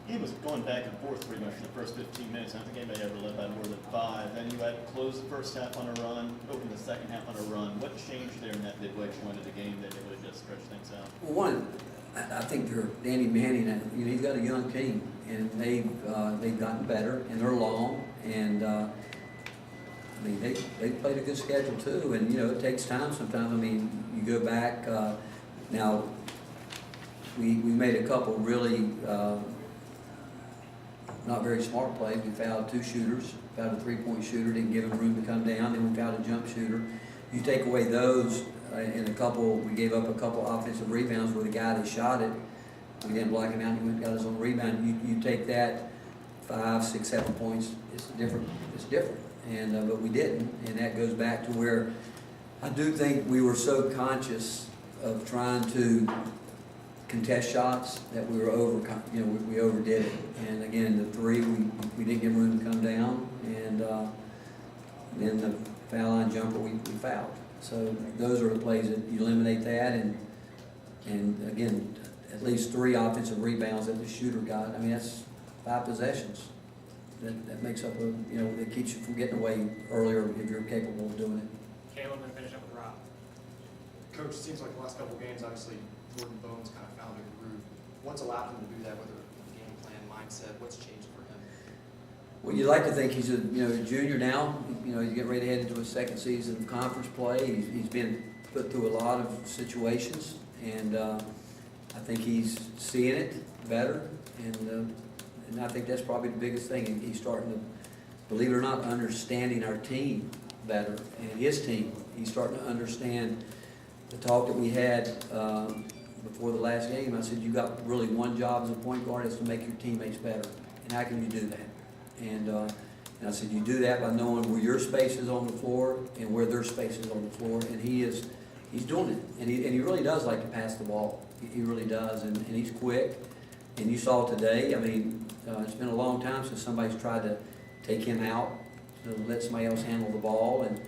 He was going back and forth pretty much for the first 15 minutes. I don't think anybody ever led by more than 5. Then you had closed the first half on a run, opened the second half on a run. What changed there in that midway point of the game that it would just stretch things out? Well, one, I think Danny Manning, you know, he's got a young team, and they've gotten better, and they're long, and I mean they played a good schedule too, and you know it takes time sometimes. I mean you go back now. We made a couple really not very smart plays. We fouled 2 shooters, fouled a 3-point shooter, didn't give him room to come down. Then we fouled a jump shooter. You take away those, and we gave up a couple offensive rebounds where the guy that shot it, we didn't block him out. He went and got his own rebound. You take that 5, 6, 7 points. It's different. It's different. And but we didn't, and that goes back to where I do think we were so conscious of trying to contest shots that we were we overdid it. And again, the 3 we didn't give room to come down, and then the foul line jumper we fouled. So those are the plays that you eliminate that, and again, at least 3 offensive rebounds that the shooter got. I mean that's 5 possessions. That makes up that keeps you from getting away earlier if you're capable of doing it. Caleb, and finish up with Rob. Coach, it seems like the last couple of games, obviously, Jordan Bone's kind of found a groove. What's allowed him to do that, whether game plan, mindset, what's changed for him? Well, you like to think he's a junior now. He's getting ready to head into his 2nd season of conference play. He's been put through a lot of situations, and I think he's seeing it better, and I think that's probably the biggest thing. He's starting to, believe it or not, understanding our team better, and his team. He's starting to understand the talk that we had before the last game. I said, you got really one job as a point guard, is to make your teammates better. And how can you do that? And I said, you do that by knowing where your space is on the floor and where their space is on the floor. And he's doing it. And he really does like to pass the ball. He really does. And he's quick. And you saw today, I mean, it's been a long time since somebody's tried to take him out to let somebody else handle the ball. And,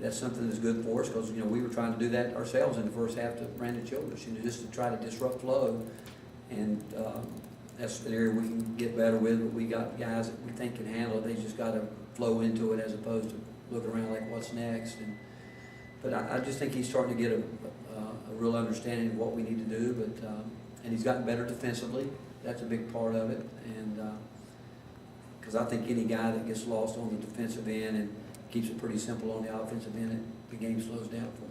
that's something that's good for us, because we were trying to do that ourselves in the first half to Brandon Childress, just to try to disrupt flow, and that's an area we can get better with. But we got guys that we think can handle it. They just got to flow into it as opposed to looking around like what's next. But I just think he's starting to get a real understanding of what we need to do. But and he's gotten better defensively. That's a big part of it, and because I think any guy that gets lost on the defensive end and keeps it pretty simple on the offensive end, the game slows down for him.